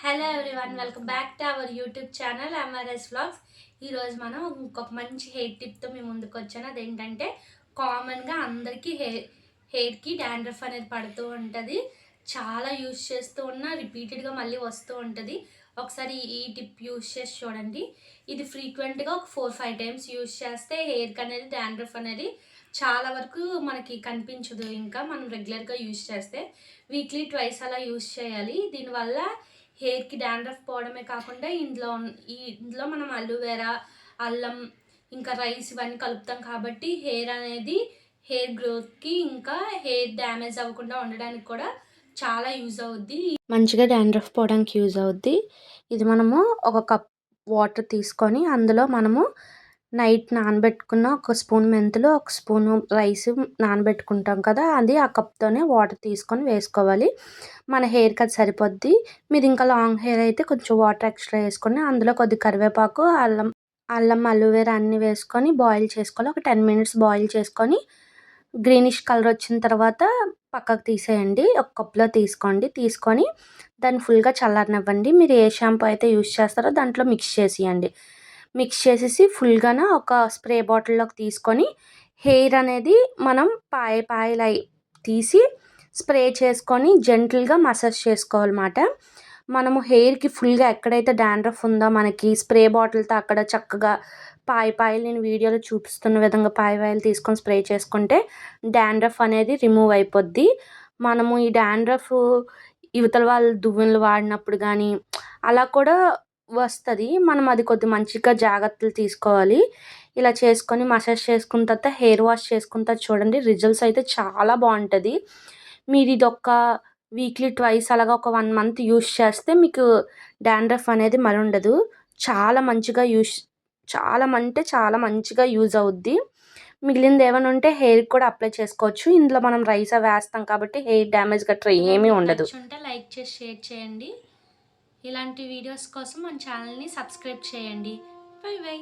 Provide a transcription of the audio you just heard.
Hello everyone, welcome back to our YouTube channel MRS vlogs. ఈరోజు మనం ఇంకొక మంచి హెయిర్ టిప్తో మీ ముందుకు వచ్చాను. అదేంటంటే కామన్గా అందరికీ హెయిర్కి డాండ్రఫ్ అనేది పడుతూ ఉంటుంది. చాలా యూజ్ చేస్తూ ఉన్నా రిపీటెడ్గా మళ్ళీ వస్తూ ఉంటుంది. ఒకసారి ఈ టిప్ యూజ్ చేసి చూడండి. ఇది ఫ్రీక్వెంట్గా ఒక 4-5 టైమ్స్ యూజ్ చేస్తే హెయిర్కి అనేది డాండ్రఫ్ అనేది చాలా వరకు మనకి కనిపించదు. ఇంకా మనం రెగ్యులర్గా యూజ్ చేస్తే వీక్లీ ట్వైస్ అలా యూజ్ చేయాలి. దీనివల్ల హెయిర్కి డాండ్రఫ్ పోవడమే కాకుండా ఇందులో మనం అలోవెరా, అల్లం, ఇంకా రైస్ ఇవన్నీ కలుపుతాం కాబట్టి హెయిర్ గ్రోత్కి ఇంకా హెయిర్ డ్యామేజ్ అవ్వకుండా ఉండడానికి కూడా చాలా యూజ్ అవుద్ది. మంచిగా డాండ్రఫ్ పోవడానికి యూజ్ అవుద్ది. ఇది మనము ఒక కప్ వాటర్ తీసుకొని అందులో మనము నైట్ నానబెట్టుకున్న ఒక స్పూన్ మెంతులు, ఒక స్పూను రైస్ నానబెట్టుకుంటాం కదా, అది ఆ కప్తోనే వాటర్ తీసుకొని వేసుకోవాలి. మన హెయిర్కి అది సరిపోద్ది. మీరు ఇంకా లాంగ్ హెయిర్ అయితే కొంచెం వాటర్ ఎక్స్ట్రా వేసుకొని అందులో కొద్ది కరివేపాకు, అల్లం అలోవెరా అన్నీ వేసుకొని బాయిల్ చేసుకోవాలి. ఒక 10 మినిట్స్ బాయిల్ చేసుకొని గ్రీనిష్ కలర్ వచ్చిన తర్వాత పక్కకు తీసేయండి. ఒక కప్లో తీసుకొని దాన్ని ఫుల్గా చల్లారనివ్వండి. మీరు ఏ షాంపూ అయితే యూజ్ చేస్తారో దాంట్లో మిక్స్ చేసేయండి. మిక్స్ చేసేసి ఫుల్గా ఒక స్ప్రే బాటిల్లోకి తీసుకొని హెయిర్ అనేది మనం పాయలు తీసి స్ప్రే చేసుకొని జెంటిల్గా మసాజ్ చేసుకోవాలన్నమాట. మనము హెయిర్కి ఫుల్గా ఎక్కడైతే డాండ్రఫ్ ఉందో మనకి స్ప్రే బాటిల్తో అక్కడ చక్కగా పాయలు నేను వీడియోలో చూపిస్తున్న విధంగా పాయలు తీసుకొని స్ప్రే చేసుకుంటే డాండ్రఫ్ అనేది రిమూవ్ అయిపోద్ది. మనము ఈ డాండ్రఫ్ యువతల వాళ్ళు దువ్వెనలు వాడినప్పుడు కానీ అలా కూడా వస్తుంది. మనం అది కొద్ది మంచిగా జాగ్రత్తలు తీసుకోవాలి. ఇలా చేసుకొని మసాజ్ చేసుకున్న తర్వాత హెయిర్ వాష్ చేసుకున్న తర్వాత చూడండి, రిజల్ట్స్ అయితే చాలా బాగుంటుంది. మీరు ఇది ఒక వీక్లీ ట్వైస్ అలాగా ఒక 1 మంత్ యూస్ చేస్తే మీకు డాండ్రఫ్ అనేది మరి ఉండదు. చాలా మంచిగా యూజ్ అవుద్ది. మిగిలింది ఏమైనా ఉంటే హెయిర్కి కూడా అప్లై చేసుకోవచ్చు. ఇందులో మనం రైస్ వేస్తాం కాబట్టి హెయిర్ డ్యామేజ్ గట్రా ఏమీ ఉండదు. లైక్ చేసి షేర్ చేయండి. ఇలాంటి వీడియోస్ కోసం మన ఛానల్ని సబ్స్క్రైబ్ చేయండి. By by.